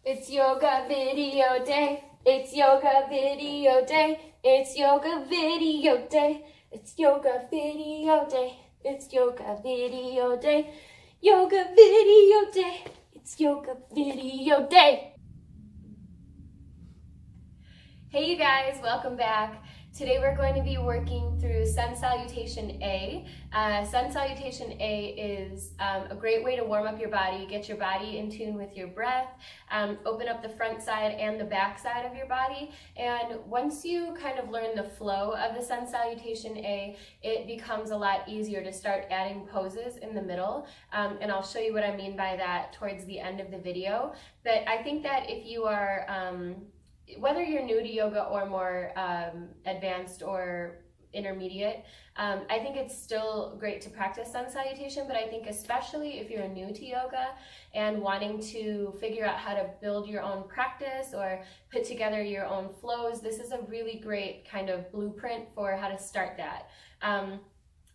It's yoga video day. It's yoga video day. It's yoga video day. It's yoga video day. It's yoga video day. Yoga video day. It's yoga video day. Hey you guys, welcome back. Today we're going to be working through Sun Salutation A. Sun Salutation A is a great way to warm up your body, get your body in tune with your breath, open up the front side and the back side of your body. And once you kind of learn the flow of the Sun Salutation A, it becomes a lot easier to start adding poses in the middle. And I'll show you what I mean by that towards the end of the video. But I think that if you are whether you're new to yoga or more advanced or intermediate, I think it's still great to practice sun salutation, but I think especially if you're new to yoga and wanting to figure out how to build your own practice or put together your own flows, this is a really great kind of blueprint for how to start that.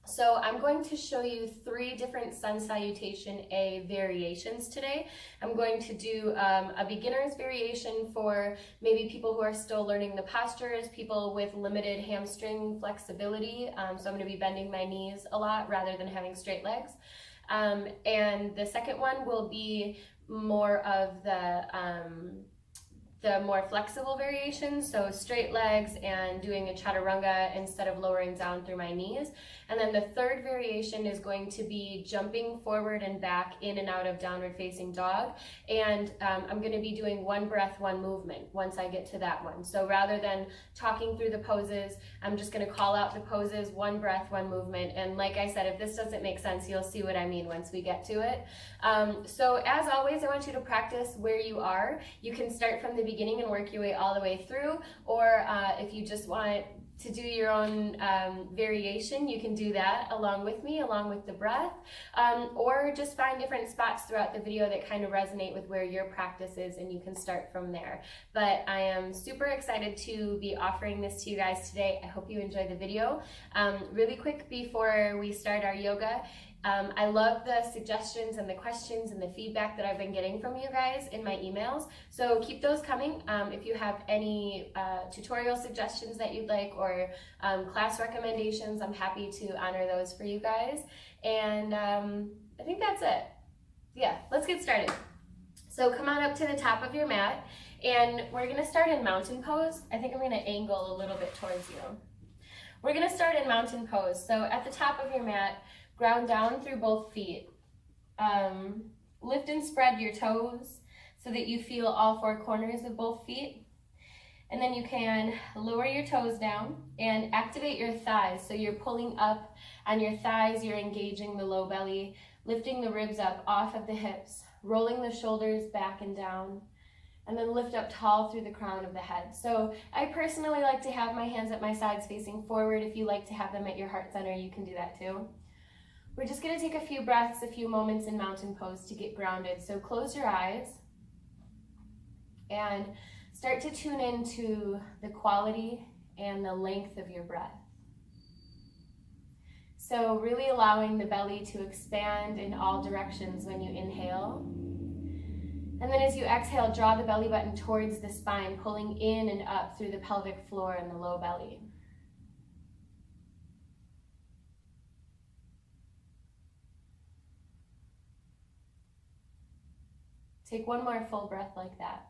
So I'm going to show you 3 different Sun Salutation A variations today. I'm going to do a beginner's variation for maybe people who are still learning the postures, people with limited hamstring flexibility. So I'm going to be bending my knees a lot rather than having straight legs. And the second one will be more of the more flexible variations, so straight legs and doing a chaturanga instead of lowering down through my knees. And then the third variation is going to be jumping forward and back in and out of downward facing dog. And I'm going to be doing one breath, one movement once I get to that one. So rather than talking through the poses, I'm just going to call out the poses, one breath, one movement. And like I said, if this doesn't make sense, you'll see what I mean once we get to it. So as always, I want you to practice where you are. You can start from the beginning and work your way all the way through, or if you just want to do your own variation, you can do that along with me, along with the breath, or just find different spots throughout the video that kind of resonate with where your practice is, and you can start from there. But I am super excited to be offering this to you guys today. I hope you enjoy the video. Really quick before we start our yoga, I love the suggestions and the questions and the feedback that I've been getting from you guys in my emails. So keep those coming. If you have any tutorial suggestions that you'd like or class recommendations, I'm happy to honor those for you guys. And I think that's it. Yeah, let's get started. So come on up to the top of your mat, and we're gonna start in mountain pose. I think I'm gonna angle a little bit towards you. We're gonna start in mountain pose. So at the top of your mat, ground down through both feet. Lift and spread your toes so that you feel all 4 corners of both feet. And then you can lower your toes down and activate your thighs. So you're pulling up on your thighs, you're engaging the low belly, lifting the ribs up off of the hips, rolling the shoulders back and down, and then lift up tall through the crown of the head. So I personally like to have my hands at my sides facing forward. If you like to have them at your heart center, you can do that too. We're just going to take a few breaths, a few moments in mountain pose to get grounded. So close your eyes and start to tune into the quality and the length of your breath. So really allowing the belly to expand in all directions when you inhale. And then as you exhale, draw the belly button towards the spine, pulling in and up through the pelvic floor and the low belly. Take one more full breath like that.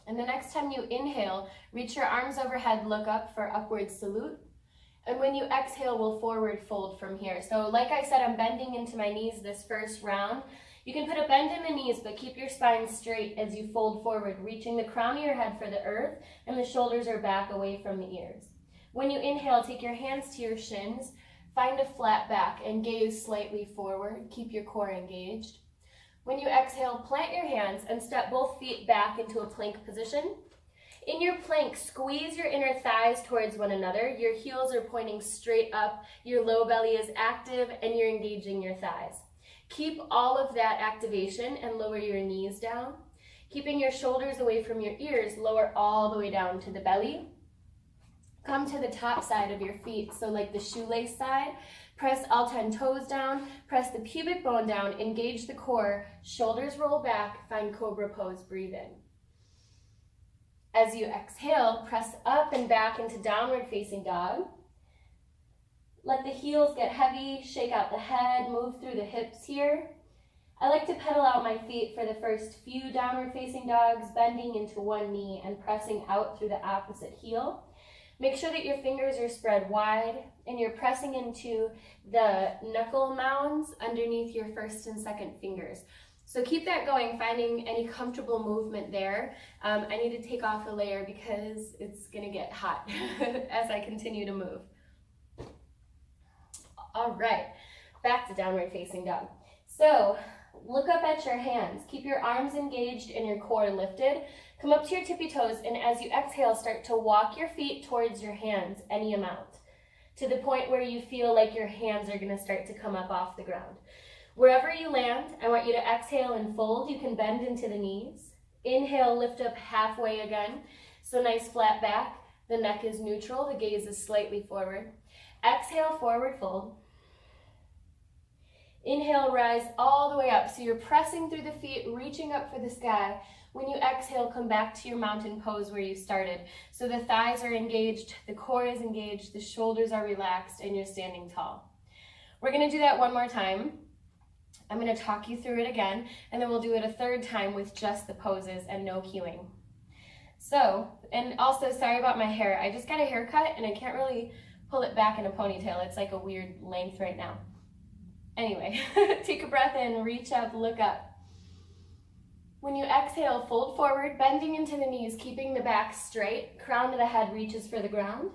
And the next time you inhale, reach your arms overhead, look up for upward salute. And when you exhale, we'll forward fold from here. So like I said, I'm bending into my knees this first round. You can put a bend in the knees, but keep your spine straight as you fold forward, reaching the crown of your head for the earth, and the shoulders are back away from the ears. When you inhale, take your hands to your shins, find a flat back and gaze slightly forward. Keep your core engaged. When you exhale, plant your hands and step both feet back into a plank position. In your plank, squeeze your inner thighs towards one another. Your heels are pointing straight up. Your low belly is active and you're engaging your thighs. Keep all of that activation and lower your knees down. Keeping your shoulders away from your ears, lower all the way down to the belly. Come to the top side of your feet, so like the shoelace side. Press all 10 toes down, press the pubic bone down, engage the core, shoulders roll back, find cobra pose, breathe in. As you exhale, press up and back into downward facing dog. Let the heels get heavy, shake out the head, move through the hips here. I like to pedal out my feet for the first few downward facing dogs, bending into one knee and pressing out through the opposite heel. Make sure that your fingers are spread wide and you're pressing into the knuckle mounds underneath your first and second fingers. So keep that going, finding any comfortable movement there. I need to take off a layer because it's gonna get hot as I continue to move. All right, back to downward facing dog. So look up at your hands. Keep your arms engaged and your core lifted. Come up to your tippy toes, and as you exhale, start to walk your feet towards your hands, any amount, to the point where you feel like your hands are gonna start to come up off the ground. Wherever you land, I want you to exhale and fold. You can bend into the knees. Inhale, lift up halfway again. So nice flat back. The neck is neutral, the gaze is slightly forward. Exhale, forward fold. Inhale, rise all the way up. So you're pressing through the feet, reaching up for the sky. When you exhale, come back to your mountain pose where you started. So the thighs are engaged, the core is engaged, the shoulders are relaxed, and you're standing tall. We're gonna do that one more time. I'm gonna talk you through it again, and then we'll do it a third time with just the poses and no cueing. So, and also, sorry about my hair. I just got a haircut and I can't really pull it back in a ponytail. It's like a weird length right now. Anyway, take a breath in, reach up, look up. When you exhale, fold forward, bending into the knees, keeping the back straight. Crown of the head reaches for the ground.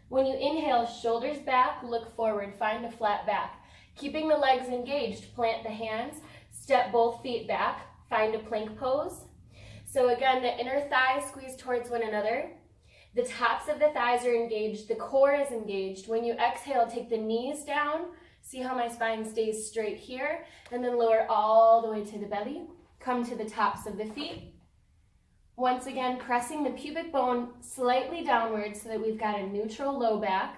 When you inhale, shoulders back, look forward, find a flat back. Keeping the legs engaged, plant the hands, step both feet back, find a plank pose. So again, the inner thighs squeeze towards one another. The tops of the thighs are engaged, the core is engaged. When you exhale, take the knees down. See how my spine stays straight here, and then lower all the way to the belly. Come to the tops of the feet. Once again, pressing the pubic bone slightly downward so that we've got a neutral low back.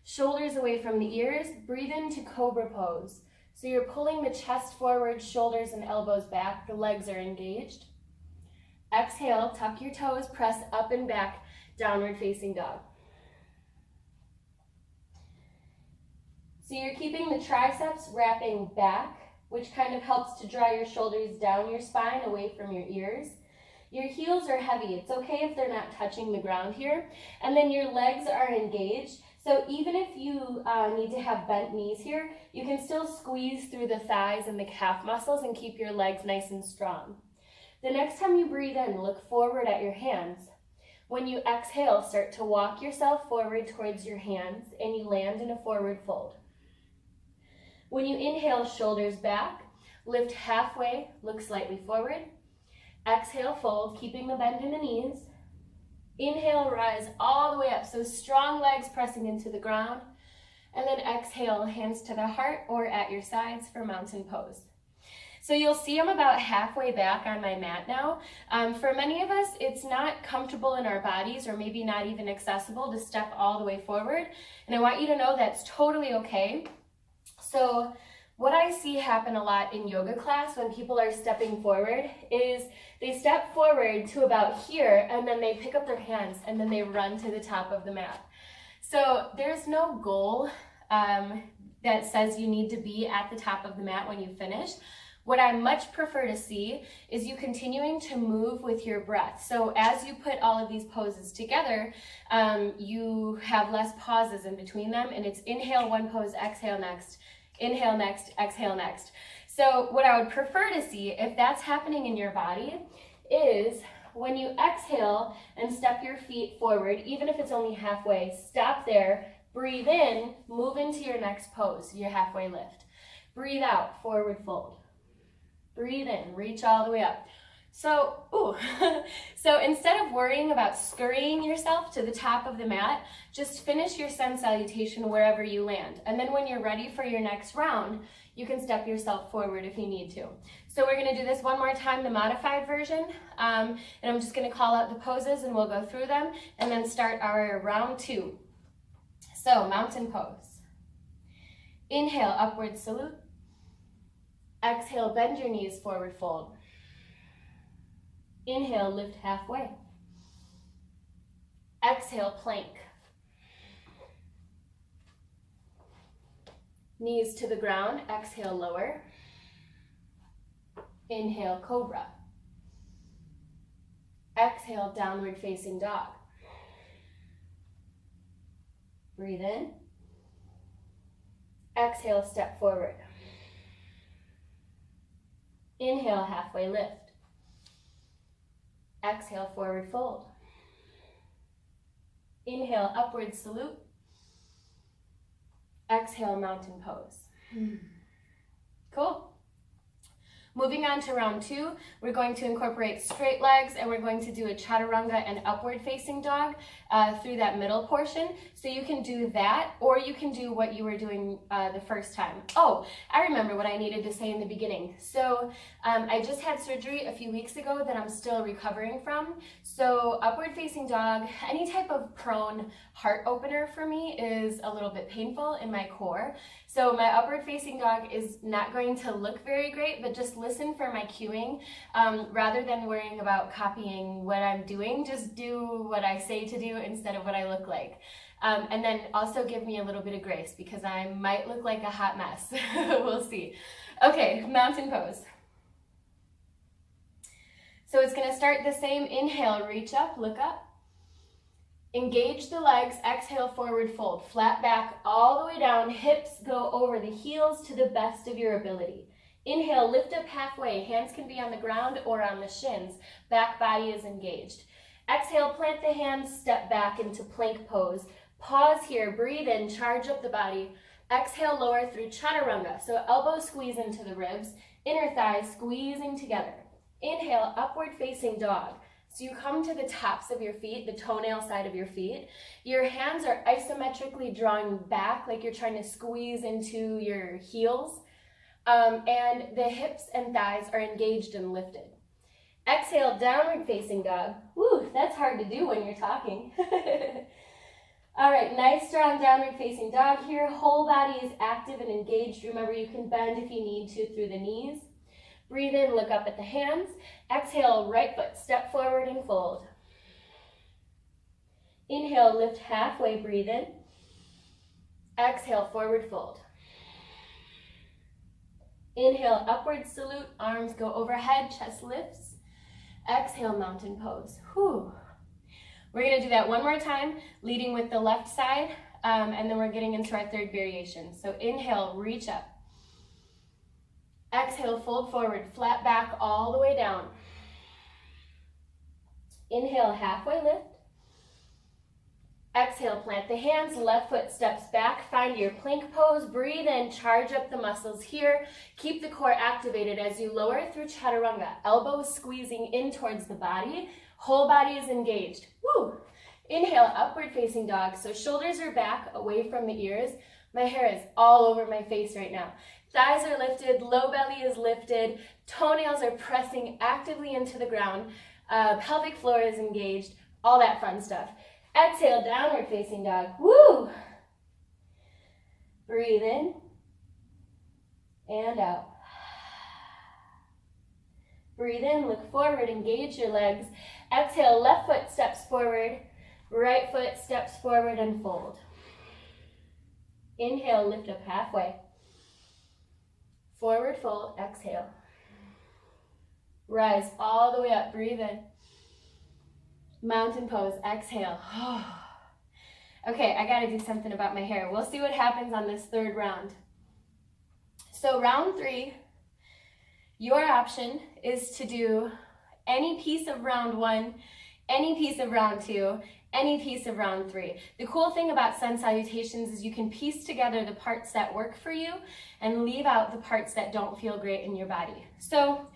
Shoulders away from the ears. Breathe into cobra pose. So you're pulling the chest forward, shoulders and elbows back. The legs are engaged. Exhale, tuck your toes, press up and back, downward facing dog. So you're keeping the triceps wrapping back, which kind of helps to draw your shoulders down your spine, away from your ears. Your heels are heavy. It's okay if they're not touching the ground here. And then your legs are engaged. So even if you need to have bent knees here, you can still squeeze through the thighs and the calf muscles and keep your legs nice and strong. The next time you breathe in, look forward at your hands. When you exhale, start to walk yourself forward towards your hands and you land in a forward fold. When you inhale, shoulders back, lift halfway, look slightly forward. Exhale, fold, keeping the bend in the knees. Inhale, rise all the way up, so strong legs pressing into the ground. And then exhale, hands to the heart or at your sides for mountain pose. So you'll see I'm about halfway back on my mat now. For many of us, it's not comfortable in our bodies or maybe not even accessible to step all the way forward. And I want you to know that's totally okay. So what I see happen a lot in yoga class when people are stepping forward is they step forward to about here and then they pick up their hands and then they run to the top of the mat. So there's no goal that says you need to be at the top of the mat when you finish. What I much prefer to see is you continuing to move with your breath. So as you put all of these poses together, you have less pauses in between them, and it's inhale one pose, exhale next, inhale next, exhale next. So what I would prefer to see, if that's happening in your body, is when you exhale and step your feet forward, even if it's only halfway, stop there, breathe in, move into your next pose, your halfway lift. Breathe out, forward fold. Breathe in, reach all the way up. So instead of worrying about scurrying yourself to the top of the mat, just finish your sun salutation wherever you land. And then when you're ready for your next round, you can step yourself forward if you need to. So we're gonna do this one more time, the modified version. And I'm just gonna call out the poses and we'll go through them and then start our round 2. So mountain pose. Inhale, upward salute. Exhale, bend your knees, forward fold. Inhale, lift halfway. Exhale, plank. Knees to the ground, exhale, lower. Inhale, cobra. Exhale, downward facing dog. Breathe in. Exhale, step forward. Inhale, halfway lift. Exhale, forward fold. Inhale, upward salute. Exhale, mountain pose. Cool. Moving on to round 2, we're going to incorporate straight legs and we're going to do a chaturanga and upward facing dog through that middle portion. So you can do that, or you can do what you were doing the first time. Oh, I remember what I needed to say in the beginning. So I just had surgery a few weeks ago that I'm still recovering from. So upward facing dog, any type of prone heart opener for me is a little bit painful in my core. So my upward facing dog is not going to look very great, but just listen for my cueing. Rather than worrying about copying what I'm doing, just do what I say to do instead of what I look like. And then also give me a little bit of grace because I might look like a hot mess. We'll see. Okay, mountain pose. So it's going to start the same. Inhale, reach up, look up. Engage the legs, exhale, forward fold. Flat back all the way down, hips go over the heels to the best of your ability. Inhale, lift up halfway. Hands can be on the ground or on the shins. Back body is engaged. Exhale, plant the hands, step back into plank pose. Pause here, breathe in, charge up the body. Exhale, lower through chaturanga. So elbows squeeze into the ribs, inner thighs squeezing together. Inhale, upward facing dog. So you come to the tops of your feet, the toenail side of your feet. Your hands are isometrically drawing back like you're trying to squeeze into your heels. And the hips and thighs are engaged and lifted. Exhale, downward facing dog. Woo, that's hard to do when you're talking. All right, nice strong downward facing dog here. Whole body is active and engaged. Remember, you can bend if you need to through the knees. Breathe in, look up at the hands. Exhale, right foot, step forward and fold. Inhale, lift halfway, breathe in. Exhale, forward fold. Inhale, upward salute, arms go overhead, chest lifts. Exhale, mountain pose. Whew. We're gonna do that one more time, leading with the left side, and then we're getting into our third variation. So inhale, reach up. Exhale, fold forward, flat back all the way down. Inhale, halfway lift. Exhale, plant the hands, left foot steps back, find your plank pose, breathe in, charge up the muscles here. Keep the core activated as you lower through chaturanga, elbows squeezing in towards the body, whole body is engaged. Woo! Inhale, upward facing dog, so shoulders are back, away from the ears. My hair is all over my face right now. Thighs are lifted, low belly is lifted, toenails are pressing actively into the ground, pelvic floor is engaged, all that fun stuff. Exhale, downward facing dog. Woo! Breathe in and out. Breathe in, look forward, engage your legs. Exhale, left foot steps forward, right foot steps forward and fold. Inhale, lift up halfway. Forward fold, exhale. Rise all the way up, breathe in. Mountain pose, exhale. Okay, I gotta do something about my hair. We'll see what happens on this third round. So round 3, your option is to do any piece of round 1, any piece of round 2, any piece of round 3. The cool thing about sun salutations is you can piece together the parts that work for you and leave out the parts that don't feel great in your body. So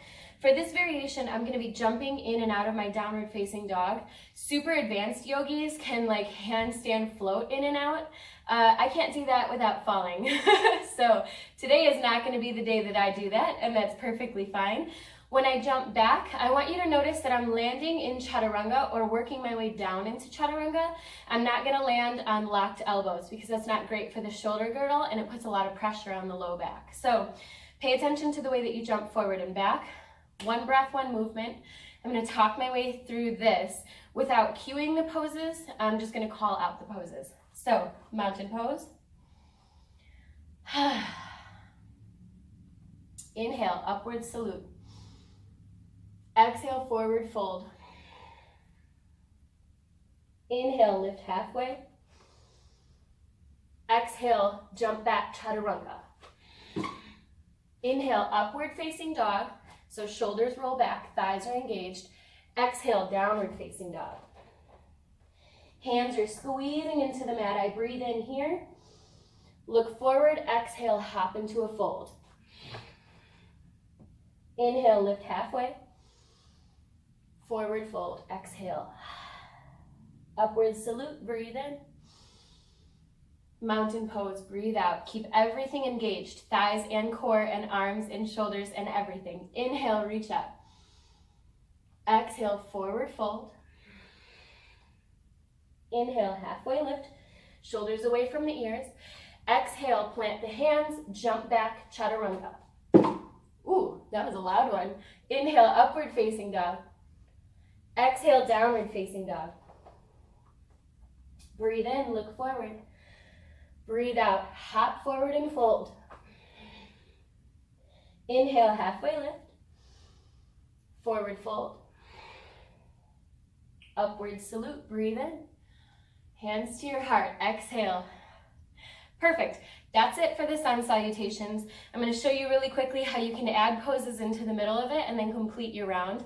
For this variation, I'm going to be jumping in and out of my downward facing dog. Super advanced yogis can like handstand float in and out. I can't do that without falling. So today is not going to be the day that I do that, and that's perfectly fine. When I jump back, I want you to notice that I'm landing in chaturanga or working my way down into chaturanga. I'm not going to land on locked elbows because that's not great for the shoulder girdle and it puts a lot of pressure on the low back. So pay attention to the way that you jump forward and back. One breath, one movement. I'm going to talk my way through this without cueing the poses. I'm just going to call out the poses. So mountain pose. Inhale, upward salute. Exhale, forward fold. Inhale, lift halfway. Exhale, jump back, chaturanga. Inhale, upward facing dog. So shoulders roll back, thighs are engaged. Exhale, downward facing dog. Hands are squeezing into the mat. I breathe in here. Look forward, exhale, hop into a fold. Inhale, lift halfway. Forward fold, exhale. Upward salute, breathe in. Mountain pose, breathe out. Keep everything engaged, thighs and core and arms and shoulders and everything. Inhale, reach up. Exhale, forward fold. Inhale, halfway lift, shoulders away from the ears. Exhale, plant the hands, jump back, chaturanga. Ooh, that was a loud one. Inhale, upward facing dog. Exhale, downward facing dog. Breathe in, look forward. Breathe out, hop forward and fold. Inhale, halfway lift. Forward fold. Upward salute, breathe in. Hands to your heart, exhale. Perfect. That's it for the sun salutations. I'm going to show you really quickly how you can add poses into the middle of it and then complete your round.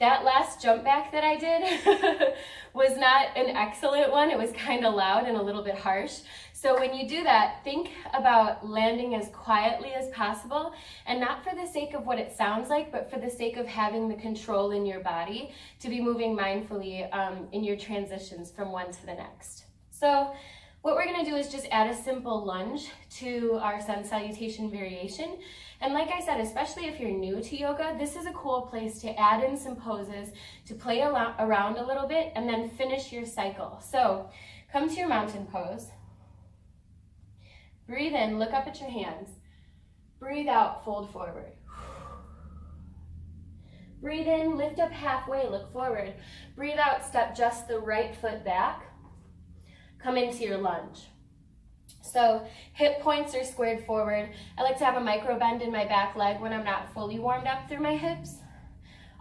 That last jump back that I did was not an excellent one. It was kind of loud and a little bit harsh. So when you do that, think about landing as quietly as possible, and not for the sake of what it sounds like, but for the sake of having the control in your body to be moving mindfully in your transitions from one to the next. So what we're going to do is just add a simple lunge to our sun salutation variation. And like I said, especially if you're new to yoga, this is a cool place to add in some poses, to play around a little bit, and then finish your cycle. So come to your mountain pose. Breathe in, look up at your hands. Breathe out, fold forward. Breathe in, lift up halfway, look forward. Breathe out, step just the right foot back. Come into your lunge. So hip points are squared forward. I like to have a micro bend in my back leg when I'm not fully warmed up through my hips.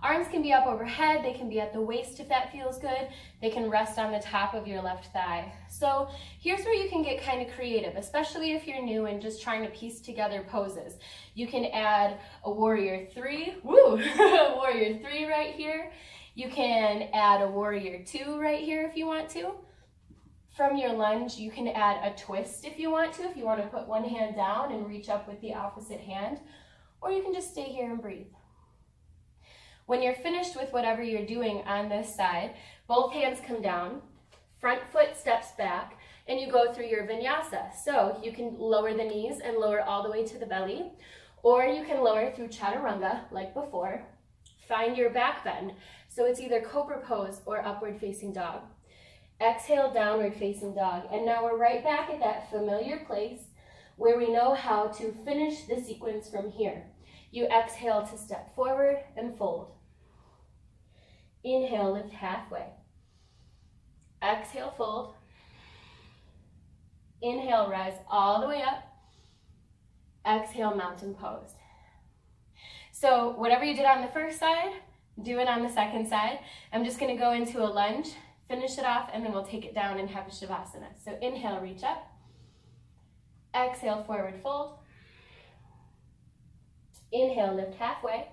Arms can be up overhead, they can be at the waist if that feels good. They can rest on the top of your left thigh. So here's where you can get kind of creative, especially if you're new and just trying to piece together poses. You can add a warrior three, warrior three right here. You can add a warrior two right here if you want to. From your lunge, you can add a twist if you want to put one hand down and reach up with the opposite hand, or you can just stay here and breathe. When you're finished with whatever you're doing on this side, both hands come down, front foot steps back, and you go through your vinyasa. So you can lower the knees and lower all the way to the belly, or you can lower through chaturanga like before. Find your back bend. So it's either cobra pose or upward facing dog. Exhale, downward facing dog. And now we're right back at that familiar place where we know how to finish the sequence from here. You exhale to step forward and fold. Inhale, lift halfway. Exhale, fold. Inhale, rise all the way up. Exhale, mountain pose. So whatever you did on the first side, do it on the second side. I'm just going to go into a lunge, finish it off, and then we'll take it down and have a shavasana. So inhale, reach up. Exhale, forward fold. Inhale, lift halfway.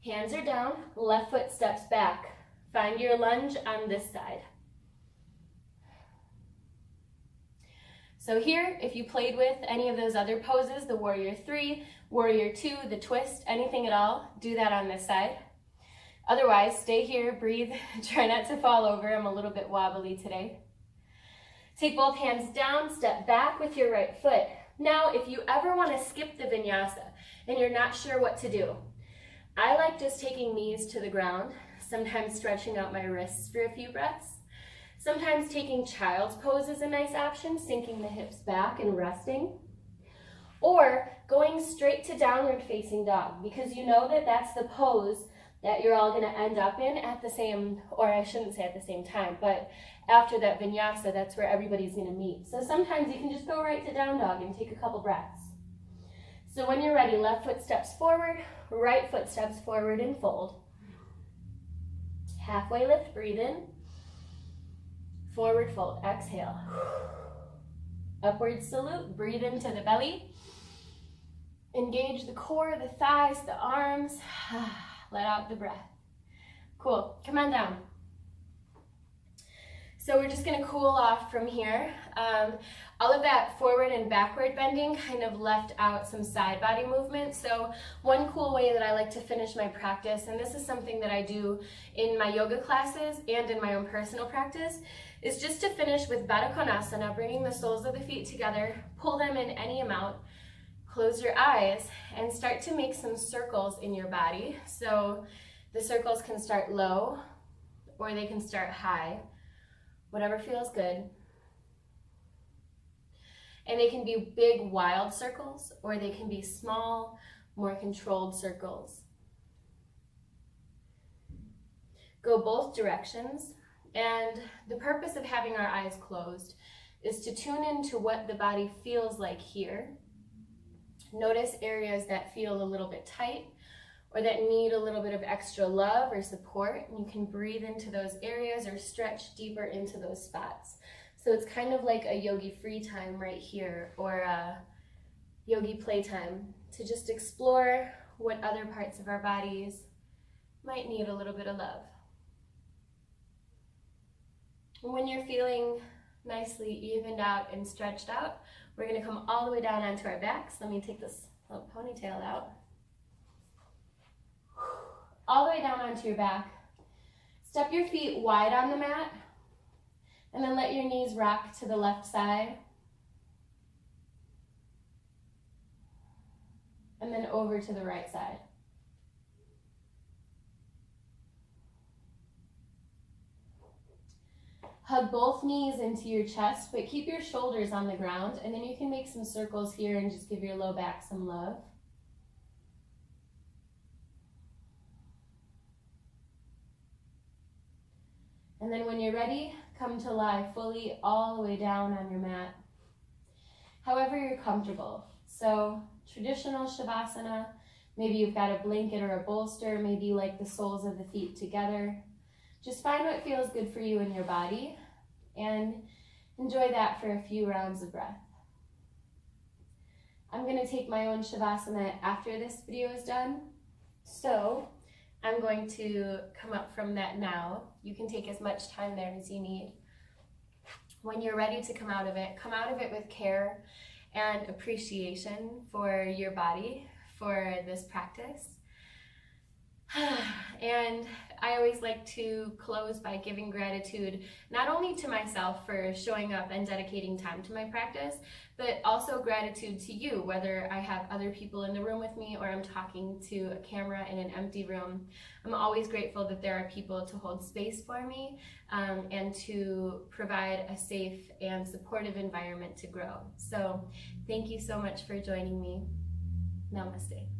Hands are down, left foot steps back. Find your lunge on this side. So here, if you played with any of those other poses, the warrior 3, warrior 2, the twist, anything at all, do that on this side. Otherwise, stay here, breathe, try not to fall over. I'm a little bit wobbly today. Take both hands down, step back with your right foot. Now, if you ever want to skip the vinyasa and you're not sure what to do, I like just taking knees to the ground, sometimes stretching out my wrists for a few breaths. Sometimes taking child's pose is a nice option, sinking the hips back and resting. Or going straight to downward facing dog, because you know that that's the pose that you're all going to end up in at the same, or I shouldn't say at the same time, but after that vinyasa, that's where everybody's going to meet. So sometimes you can just go right to down dog and take a couple breaths. So when you're ready, left foot steps forward, right foot steps forward and fold. Halfway lift, breathe in. Forward fold, exhale. Upward salute, breathe into the belly. Engage the core, the thighs, the arms. Let out the breath. Cool, come on down. So we're just gonna cool off from here. All of that forward and backward bending kind of left out some side body movement. So one cool way that I like to finish my practice, and this is something that I do in my yoga classes and in my own personal practice, is just to finish with Baddha Konasana, bringing the soles of the feet together, pull them in any amount, close your eyes, and start to make some circles in your body. So the circles can start low or they can start high, whatever feels good. And they can be big, wild circles, or they can be small, more controlled circles. Go both directions. And the purpose of having our eyes closed is to tune into what the body feels like here. Notice areas that feel a little bit tight or that need a little bit of extra love or support. And you can breathe into those areas or stretch deeper into those spots. So it's kind of like a yogi free time right here, or a yogi playtime, to just explore what other parts of our bodies might need a little bit of love. When you're feeling nicely evened out and stretched out, we're going to come all the way down onto our backs. Let me take this little ponytail out. All the way down onto your back. Step your feet wide on the mat, and then let your knees rock to the left side. And then over to the right side. Hug both knees into your chest, but keep your shoulders on the ground, and then you can make some circles here and just give your low back some love. And then when you're ready, come to lie fully all the way down on your mat, however you're comfortable. So traditional Shavasana, maybe you've got a blanket or a bolster, maybe you like the soles of the feet together. Just find what feels good for you in your body and enjoy that for a few rounds of breath. I'm going to take my own Shavasana after this video is done. So I'm going to come up from that now. You can take as much time there as you need. When you're ready to come out of it with care and appreciation for your body, for this practice. And I always like to close by giving gratitude, not only to myself for showing up and dedicating time to my practice, but also gratitude to you, whether I have other people in the room with me or I'm talking to a camera in an empty room. I'm always grateful that there are people to hold space for me and to provide a safe and supportive environment to grow. So thank you so much for joining me. Namaste.